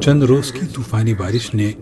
چند روز کی طوفانی بارش نے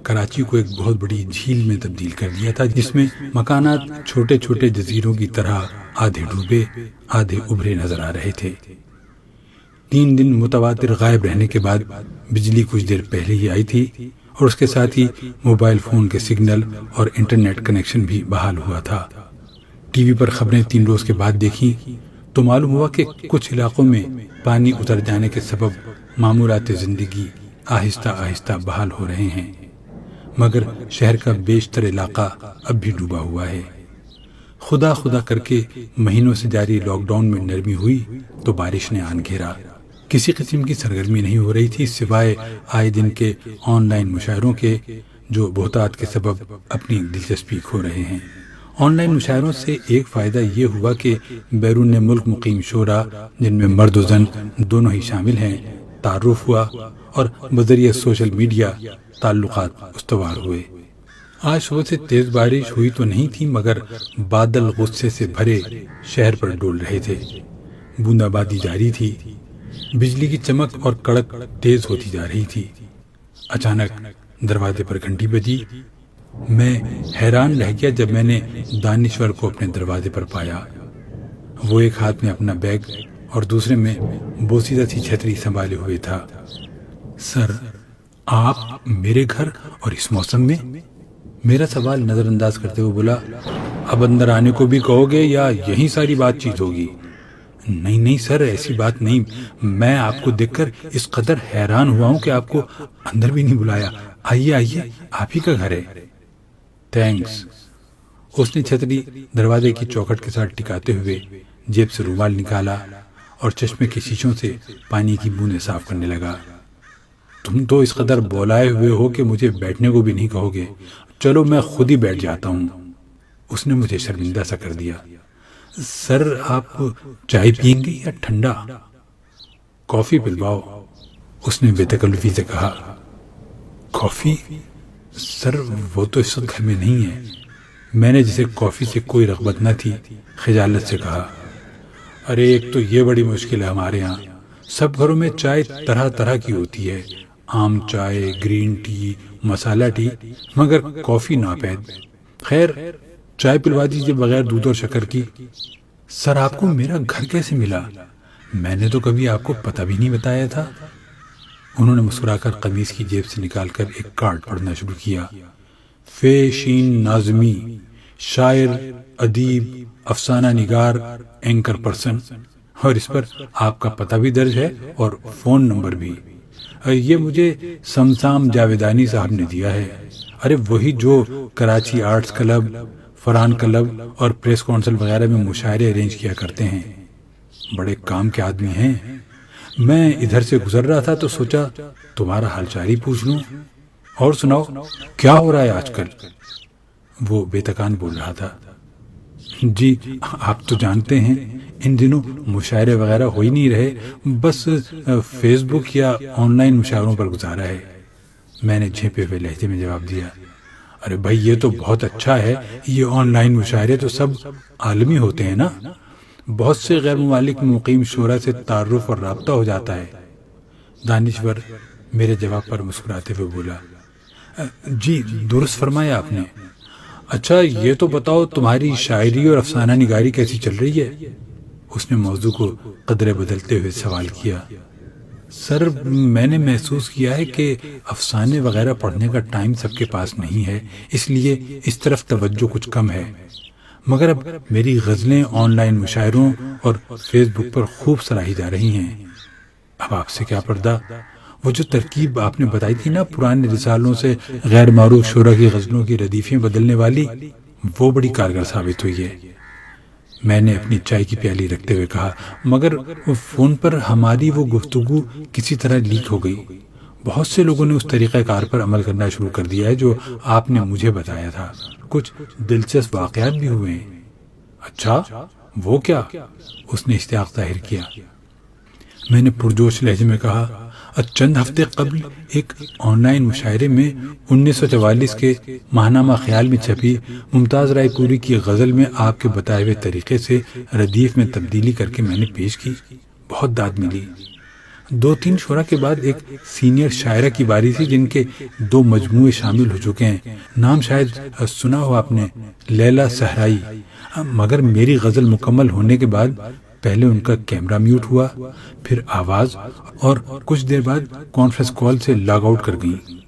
کراچی کو ایک بہت بڑی جھیل میں تبدیل کر دیا تھا، جس میں مکانات چھوٹے چھوٹے جزیروں کی طرح آدھے ڈوبے آدھے ابھرے نظر آ رہے تھے۔ 3 دن متواتر غائب رہنے کے بعد بجلی کچھ دیر پہلے ہی آئی تھی، اور اس کے ساتھ ہی موبائل فون کے سگنل اور انٹرنیٹ کنیکشن بھی بحال ہوا تھا۔ ٹی وی پر خبریں 3 روز کے بعد دیکھیں تو معلوم ہوا کہ کچھ علاقوں میں پانی اتر جانے کے سبب معمولات زندگی آہستہ آہستہ بحال ہو رہے ہیں، مگر شہر کا بیشتر علاقہ اب بھی ڈوبا ہوا ہے۔ خدا خدا کر کے مہینوں سے جاری لاک ڈاؤن میں نرمی ہوئی تو بارش نے آن گھیرا۔ کسی قسم کی سرگرمی نہیں ہو رہی تھی سوائے آئے دن کے آن لائن مشاعروں کے، جو بہتات کے سبب اپنی دلچسپی کھو رہے ہیں۔ آن لائن مشاعروں سے ایک فائدہ یہ ہوا کہ بیرون ملک مقیم شعراء، جن میں مرد و زن دونوں ہی شامل ہیں، تعارف ہوا اور بذریعہ سوشل میڈیا تعلقات استوار ہوئے۔ آج صبح سے تیز بارش ہوئی تو نہیں تھی، مگر بادل غصے سے بھرے شہر پر ڈول رہے تھے۔ بوندا بادی جاری تھی، بجلی کی چمک اور کڑک تیز ہوتی جا رہی تھی۔ اچانک دروازے پر گھنٹی بجی۔ میں حیران رہ گیا جب میں نے دانشور کو اپنے دروازے پر پایا۔ وہ ایک ہاتھ میں اپنا بیگ اور دوسرے میں بوسیدہ سی چھتری سنبھالے ہوئے تھا۔ سر، آپ میرے گھر اور اس موسم میں؟ میرا سوال نظر انداز کرتے ہوئے بولا، اب اندر آنے کو بھی کہو گے یا یہیں ساری بات چیت ہوگی؟ نہیں سر، ایسی بات نہیں، میں آپ کو دیکھ کر اس قدر حیران ہوا ہوں کہ آپ کو اندر بھی نہیں بلایا۔ آئیے، آپ ہی کا گھر ہے۔ تھینکس۔ اس نے چھتری دروازے کی چوکھٹ کے ساتھ ٹکاتے ہوئے جیب سے رومال نکالا اور چشمے کے شیشوں سے پانی کی بوندیں صاف کرنے لگا۔ تم تو اس قدر بولائے ہوئے ہو کہ مجھے بیٹھنے کو بھی نہیں کہو گے۔ چلو میں خود ہی بیٹھ جاتا ہوں۔ اس نے مجھے شرمندہ سا کر دیا۔ سر، آپ چائے پئیں گے یا ٹھنڈا؟ کافی پلواؤ، اس نے بے تکلفی سے کہا۔ کافی؟ سر، وہ تو اس وقت گھر میں نہیں ہے۔ میں نے جسے کافی سے کوئی رغبت نہ تھی خجالت سے کہا۔ ارے ایک تو یہ بڑی مشکل ہے ہمارے ہاں، سب گھروں میں چائے طرح طرح کی ہوتی ہے، عام چائے، گرین ٹی، مسالہ ٹی، مگر کافی ناپید۔ خیر، چائے پلوا دیجیے بغیر دودھ اور شکر کی۔ سر، آپ کو میرا گھر کیسے ملا؟ میں نے تو کبھی آپ کو پتہ بھی نہیں بتایا تھا۔ انہوں نے مسکرا کر قمیص کی جیب سے نکال کر ایک کارڈ پڑھنا شروع کیا۔ فے شین ناظمی، شاعر، ادیب، افسانہ نگار، اینکر پرسن، اور اس پر آپ کا پتہ بھی درج ہے اور فون نمبر بھی۔ یہ مجھے سمسام جاویدانی صاحب نے دیا ہے۔ ارے وہی جو Karachi arts club, Farhan club اور پریس کونسل وغیرہ میں مشاعرے ارینج کیا کرتے ہیں۔ بڑے کام کے آدمی ہیں۔ میں ادھر سے گزر رہا تھا تو سوچا تمہارا حال چال ہی پوچھ لوں۔ اور سناؤ، کیا ہو رہا ہے آج کل؟ وہ بے تکان بول رہا تھا۔ جی، آپ تو جانتے ہیں ان دنوں مشاعرے وغیرہ ہو ہی نہیں رہے، بس فیس بک یا آن لائن مشاعروں پر گزارا ہے، میں نے جھیپے ہوئے لہجے میں جواب دیا۔ ارے بھائی، یہ تو بہت اچھا ہے، یہ آن لائن مشاعرے تو سب عالمی ہوتے ہیں نا، بہت سے غیر ممالک میں مقیم شعراء سے تعارف اور رابطہ ہو جاتا ہے۔ دانشور میرے جواب پر مسکراتے ہوئے بولا، جی درست فرمایا آپ نے۔ اچھا یہ تو بتاؤ تمہاری شاعری اور افسانہ نگاری کیسی چل رہی ہے؟ اس نے موضوع کو قدرے بدلتے ہوئے سوال کیا۔ سر، میں نے محسوس کیا ہے کہ افسانے وغیرہ پڑھنے کا ٹائم سب کے پاس نہیں ہے، اس لیے اس طرف توجہ کچھ کم ہے، مگر اب میری غزلیں آن لائن مشاعروں اور فیس بک پر خوب سراہی جا رہی ہیں۔ اب آپ سے کیا پردہ، وہ جو ترکیب آپ نے بتائی تھی نا پرانے رسالوں سے غیر معروف شعراء کی غزلوں کی ردیفیں بدلنے والی، وہ بڑی کارگر ثابت ہوئی ہے۔ میں نے اپنی چائے کی پیالی رکھتے ہوئے کہا، مگر فون پر ہماری وہ گفتگو کسی طرح لیک ہو گئی۔ بہت سے لوگوں نے اس طریقہ کار پر عمل کرنا شروع کر دیا ہے جو آپ نے مجھے بتایا تھا، کچھ دلچسپ واقعات بھی ہوئے ہیں۔ اچھا، وہ کیا؟ اس نے اشتیاق ظاہر کیا۔ میں نے پرجوش لہجے میں کہا، چند ہفتے قبل ایک آن لائن مشاعرے میں 1944 کے ماہنامہ خیال میں چھپی ممتاز رائے پوری کی غزل میں آپ کے بتائے ہوئے طریقے سے ردیف میں تبدیلی کر کے میں نے پیش کی۔ بہت داد ملی۔ 2-3 شعرا کے بعد ایک سینئر شاعرہ کی باری تھی جن کے 2 مجموعے شامل ہو چکے ہیں۔ نام شاید سنا ہو آپ نے، لیلا صحرائی۔ مگر میری غزل مکمل ہونے کے بعد پہلے ان کا کیمرہ میوٹ ہوا، پھر آواز، اور کچھ دیر بعد کانفرنس کال سے لاگ آؤٹ کر گئیں۔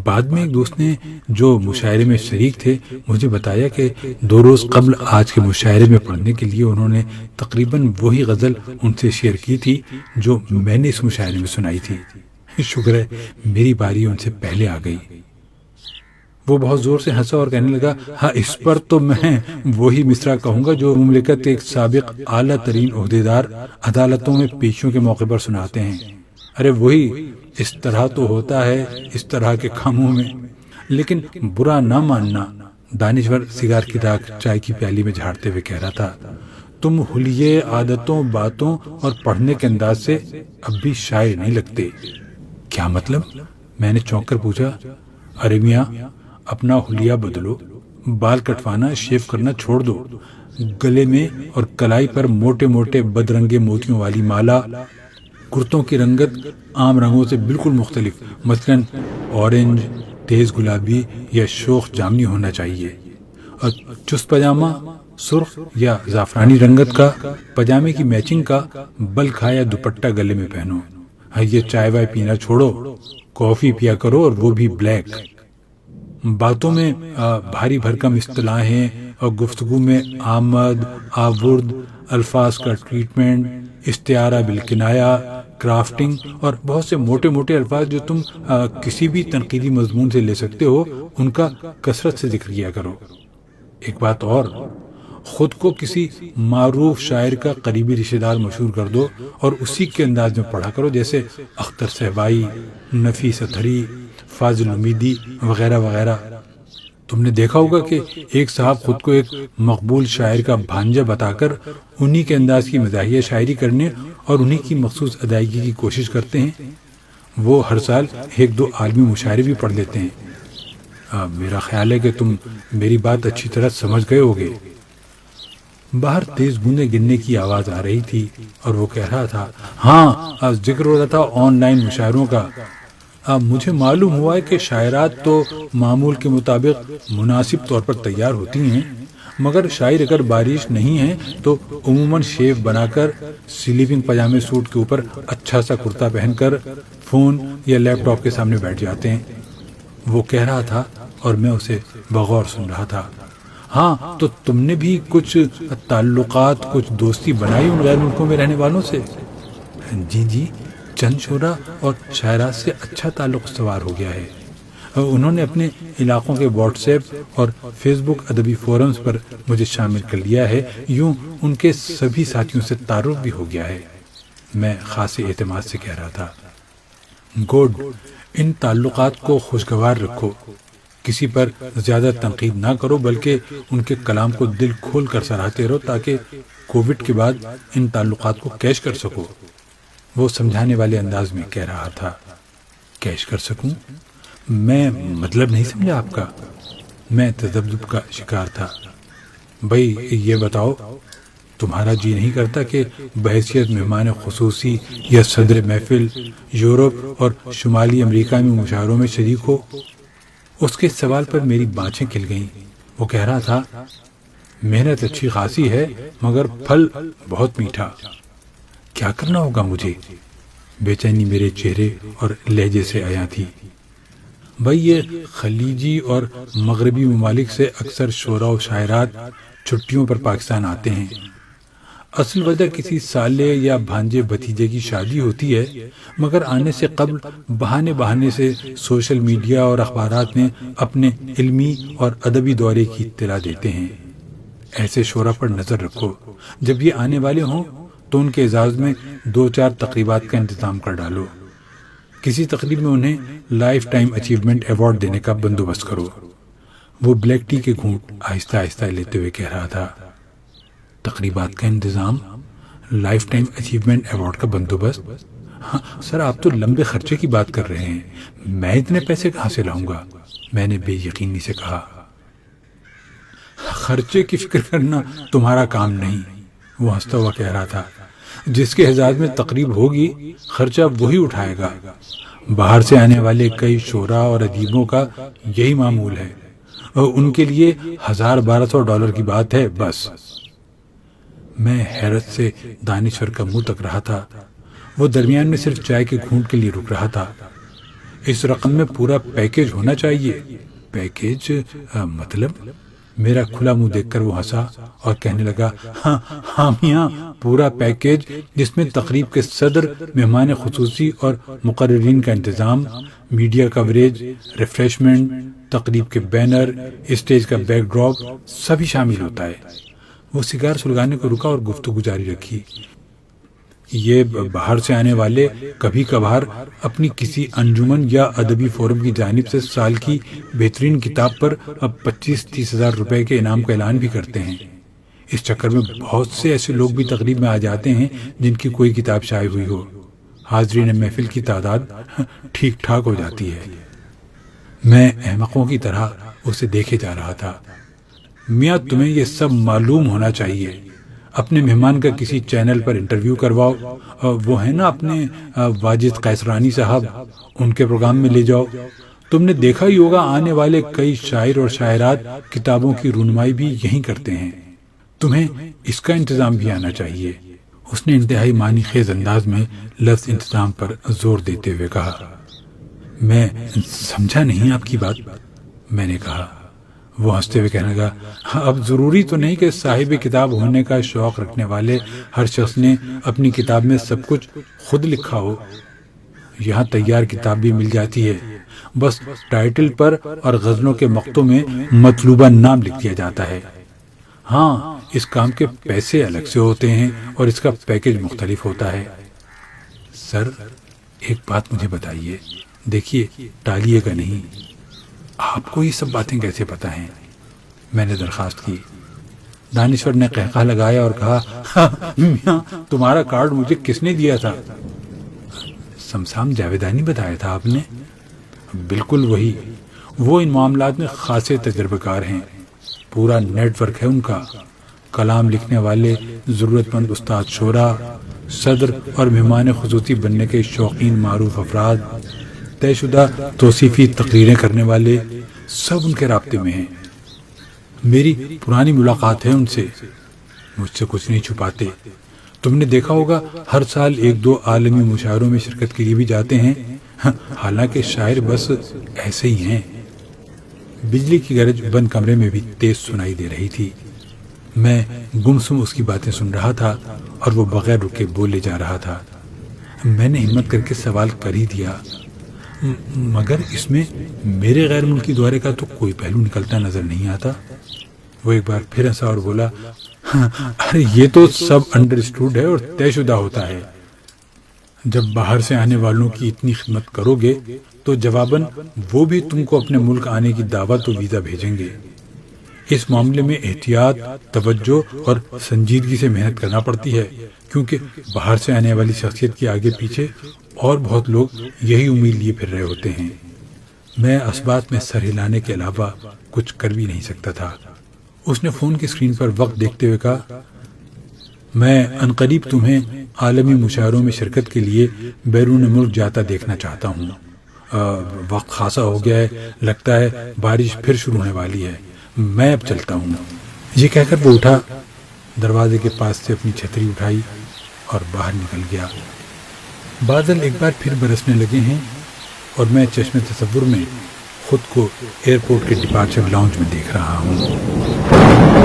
بعد میں ایک دوست نے جو مشاعرے میں شریک تھے مجھے بتایا کہ 2 روز قبل آج کے مشاعرے میں پڑھنے کے لیے انہوں نے تقریباً وہی غزل ان سے شیئر کی تھی جو میں نے اس مشاعرے میں سنائی تھی۔ شکر ہے میری باری ان سے پہلے آ گئی۔ وہ بہت زور سے ہنسا اور کہنے لگا، ہاں اس پر تو میں وہی مصرع کہوں گا جو مملکت کے ایک سابق اعلیٰ ترین عہدیدار عدالتوں میں پیشیوں کے موقع پر سناتے ہیں۔ ارے وہی، اس طرح تو ہوتا ہے اس طرح کے کاموں میں، لیکن برا نہ ماننا۔ دانشور سگار کی راکھ چائے کی پیالی میں جھاڑتے ہوئے کہہ رہا تھا، تم حلیے عادتوں، باتوں اور پڑھنے کے انداز سے اب بھی شاعر نہیں لگتے۔ کیا مطلب؟ میں نے چونک کر پوچھا۔ ارے میاں، اپنا حلیہ بدلو، بال کٹوانا، شیو کرنا چھوڑ دو، گلے میں اور کلائی پر موٹے موٹے بدرنگے موتیوں والی مالا، کرتوں کی رنگت عام رنگوں سے بالکل مختلف، مثلاً اورنج، تیز گلابی یا شوخ جامنی ہونا چاہیے، اور چست پاجامہ سرخ یا زعفرانی رنگت کا، پاجامے کی میچنگ کا بلکھا یا دوپٹہ گلے میں پہنو۔ یہ چائے وائے پینا چھوڑو، کافی پیا کرو، اور وہ بھی بلیک۔ باتوں میں بھاری بھرکم اصطلاحیں اور گفتگو میں آمد، آورد، الفاظ کا ٹریٹمنٹ، استعارہ بالکنایہ، کرافٹنگ اور بہت سے موٹے موٹے الفاظ جو تم کسی بھی تنقیدی مضمون سے لے سکتے ہو، ان کا کثرت سے ذکر کیا کرو۔ ایک بات اور، خود کو کسی معروف شاعر کا قریبی رشتہ دار مشہور کر دو اور اسی کے انداز میں پڑھا کرو، جیسے اختر صہبائی، نفیس اتھری، فاضل امیدی وغیرہ وغیرہ۔ تم نے دیکھا ہوگا کہ ایک صاحب خود کو ایک مقبول شاعر کا بھانجا بتا کر انہی کے انداز کی مزاحیہ شاعری کرنے اور انہی کی مخصوص ادائیگی کی کوشش کرتے ہیں۔ وہ ہر سال 1-2 عالمی مشاعرے بھی پڑھ لیتے ہیں۔ میرا خیال ہے کہ تم میری بات اچھی طرح سمجھ گئے ہوگے۔ باہر تیز بوندیں گرنے کی آواز آ رہی تھی اور وہ کہہ رہا تھا، ہاں ذکر ہو رہا تھا آن لائن مشاعروں کا۔ مجھے معلوم ہوا ہے کہ شاعرات تو معمول کے مطابق مناسب طور پر تیار ہوتی ہیں، مگر شاعر اگر بارش نہیں ہے تو عموماً شیو بنا کر سلیپنگ پاجامے سوٹ کے اوپر اچھا سا کرتا پہن کر فون یا لیپ ٹاپ کے سامنے بیٹھ جاتے ہیں۔ وہ کہہ رہا تھا اور میں اسے بغور سن رہا تھا۔ ہاں تو تم نے بھی کچھ تعلقات، کچھ دوستی بنائی ان غیر ملکوں میں رہنے والوں سے؟ جی، چند شعرا اور شاعرات سے اچھا تعلق استوار ہو گیا ہے۔ انہوں نے اپنے علاقوں کے واٹس ایپ اور فیس بک ادبی فورمز پر مجھے شامل کر لیا ہے، یوں ان کے سبھی ساتھیوں سے تعارف بھی ہو گیا ہے۔ میں خاص اعتماد سے کہہ رہا تھا، گڈ، ان تعلقات کو خوشگوار رکھو، کسی پر زیادہ تنقید نہ کرو، بلکہ ان کے کلام کو دل کھول کر سراہتے رہو تاکہ کووڈ کے بعد ان تعلقات کو کیش کر سکو۔ وہ سمجھانے والے انداز میں کہہ رہا تھا۔ کیش کر سکوں؟ میں مطلب نہیں سمجھا آپ کا۔ میں تذبذب کا شکار تھا۔ بھائی یہ بتاؤ، تمہارا جی نہیں کرتا کہ بحیثیت مہمان خصوصی یا صدر محفل یورپ اور شمالی امریکہ میں مشاعروں میں شریک ہو؟ اس کے سوال پر میری بانچیں کھل گئیں۔ وہ کہہ رہا تھا، محنت اچھی خاصی ہے مگر پھل بہت میٹھا۔ کیا کرنا ہوگا مجھے؟ بے چینی میرے چہرے اور لہجے سے آیا تھی۔ بھائی یہ خلیجی اور مغربی ممالک سے اکثر شعراء و شاعرات چھٹیوں پر پاکستان آتے ہیں۔ اصل وجہ کسی سالے یا بھانجے بھتیجے کی شادی ہوتی ہے، مگر آنے سے قبل بہانے سے سوشل میڈیا اور اخبارات میں اپنے علمی اور ادبی دورے کی اطلاع دیتے ہیں۔ ایسے شعراء پر نظر رکھو، جب یہ آنے والے ہوں تو ان کے اعزاز میں 2-4 تقریبات کا انتظام کر ڈالو۔ کسی تقریب میں انہیں لائف ٹائم اچیومنٹ ایوارڈ دینے کا بندوبست کرو۔ وہ بلیک ٹی کے گھونٹ آہستہ آہستہ لیتے ہوئے کہہ رہا تھا، تقریبات کا انتظام، لائف ٹائم اچیومنٹ ایوارڈ کا بندوبست؟ ہاں سر، آپ تو لمبے خرچے کی بات کر رہے ہیں، میں اتنے پیسے کہاں سے لاؤں گا؟ میں نے بے یقینی سے کہا۔ خرچے کی فکر کرنا تمہارا کام نہیں، وہ ہنستا ہوا کہہ رہا تھا۔ جس کے حجاز میں تقریب ہوگی خرچہ وہی اٹھائے گا۔ باہر سے آنے والے کئی شعراء اور ادیبوں کا یہی معمول ہے، اور ان کے لیے $1200 کی بات ہے بس۔ میں حیرت سے دانشور کا منہ تک رہا تھا۔ وہ درمیان میں صرف چائے کے گھونٹ کے لیے رک رہا تھا۔ اس رقم میں پورا پیکیج ہونا چاہیے۔ پیکیج مطلب؟ میرا کھلا منہ دیکھ کر وہ ہنسا اور کہنے لگا، ہاں میاں، پورا پیکیج، جس میں تقریب کے صدر، مہمان خصوصی اور مقررین کا انتظام، میڈیا کوریج، ریفریشمنٹ، تقریب کے بینر، اسٹیج کا بیک ڈراپ، سبھی شامل ہوتا ہے۔ وہ سگار سلگانے کو رکا اور گفتگو جاری رکھی۔ یہ باہر سے آنے والے کبھی کبھار اپنی کسی انجمن یا ادبی فورم کی جانب سے سال کی بہترین کتاب پر اب 25-30 ہزار روپے کے انعام کا اعلان بھی کرتے ہیں۔ اس چکر میں بہت سے ایسے لوگ بھی تقریب میں آ جاتے ہیں جن کی کوئی کتاب شائع ہوئی ہو۔ حاضرین محفل کی تعداد ٹھیک ٹھاک ہو جاتی ہے۔ میں احمقوں کی طرح اسے دیکھے جا رہا تھا۔ میاں، تمہیں یہ سب معلوم ہونا چاہیے۔ اپنے مہمان کا کسی چینل پر انٹرویو کرواؤ، وہ ہے نا اپنے واجد قیسرانی صاحب، ان کے پروگرام میں لے جاؤ۔ تم نے دیکھا ہی ہوگا آنے والے کئی شاعر اور شاعرات کتابوں کی رونمائی بھی یہیں کرتے ہیں۔ تمہیں اس کا انتظام بھی آنا چاہیے۔ اس نے انتہائی معنی خیز انداز میں لفظ انتظام پر زور دیتے ہوئے کہا۔ میں سمجھا نہیں آپ کی بات، میں نے کہا۔ وہ ہنستے ہوئے کہنے لگا، اب ضروری تو نہیں کہ صاحب کتاب ہونے کا شوق رکھنے والے ہر شخص نے اپنی کتاب میں سب کچھ خود لکھا ہو۔ یہاں تیار کتاب بھی مل جاتی ہے، بس ٹائٹل پر اور غزلوں کے مقطعوں میں مطلوبہ نام لکھ دیا جاتا ہے۔ ہاں، اس کام کے پیسے الگ سے ہوتے ہیں اور اس کا پیکیج مختلف ہوتا ہے۔ سر، ایک بات مجھے بتائیے، دیکھیے ٹالیے گا نہیں، آپ کو یہ سب باتیں کیسے پتہ ہیں؟ میں نے درخواست کی۔ دانشور نے قہقہ لگایا اور کہا، میاں، تمہارا کارڈ مجھے کس نے دیا تھا؟ سمسام جاویدانی بتایا تھا آپ نے؟ بالکل وہی۔ وہ ان معاملات میں خاصے تجربہ کار ہیں، پورا نیٹ ورک ہے ان کا۔ کلام لکھنے والے ضرورت مند استاد شعراء، صدر اور مہمان خصوصی بننے کے شوقین معروف افراد، طے شدہ توصیفی تقریریں کرنے والے، سب ان کے رابطے میں ہیں۔ میری پرانی ملاقات ہے ان سے، مجھ سے کچھ نہیں چھپاتے۔ تم نے دیکھا ہوگا ہر سال 1-2 عالمی مشاعروں میں شرکت کے لیے بھی جاتے ہیں، حالانکہ شاعر بس ایسے ہی ہیں۔ بجلی کی گرج بند کمرے میں بھی تیز سنائی دے رہی تھی۔ میں گمسم اس کی باتیں سن رہا تھا اور وہ بغیر رکے بولے جا رہا تھا۔ میں نے ہمت کر کے سوال کر ہی دیا، مگر اس میں میرے غیر ملکی دورے کا تو کوئی پہلو نکلتا نظر نہیں آتا۔ وہ ایک بار پھر ہنسا اور بولا، ارے یہ تو سب انڈرسٹوڈ ہے اور طے شدہ ہوتا ہے۔ جب باہر سے آنے والوں کی اتنی خدمت کرو گے تو جواباً وہ بھی تم کو اپنے ملک آنے کی دعوت و ویزا بھیجیں گے۔ اس معاملے میں احتیاط، توجہ اور سنجیدگی سے محنت کرنا پڑتی ہے، کیونکہ باہر سے آنے والی شخصیت کے آگے پیچھے اور بہت لوگ یہی امید لیے پھر رہے ہوتے ہیں۔ میں اسبات میں سر ہلانے کے علاوہ کچھ کر بھی نہیں سکتا تھا۔ اس نے فون کی اسکرین پر وقت دیکھتے ہوئے کہا، میں عنقریب تمہیں عالمی مشاعروں میں شرکت کے لیے بیرون ملک جاتا دیکھنا چاہتا ہوں۔ وقت خاصا ہو گیا ہے، لگتا ہے بارش پھر شروع ہونے والی ہے، میں اب چلتا ہوں۔ یہ کہہ کر وہ اٹھا، دروازے کے پاس سے اپنی چھتری اٹھائی اور باہر نکل گیا۔ بادل ایک بار پھر برسنے لگے ہیں اور میں چشم تصور میں خود کو ایئرپورٹ کے ڈپارچر لاؤنج میں دیکھ رہا ہوں۔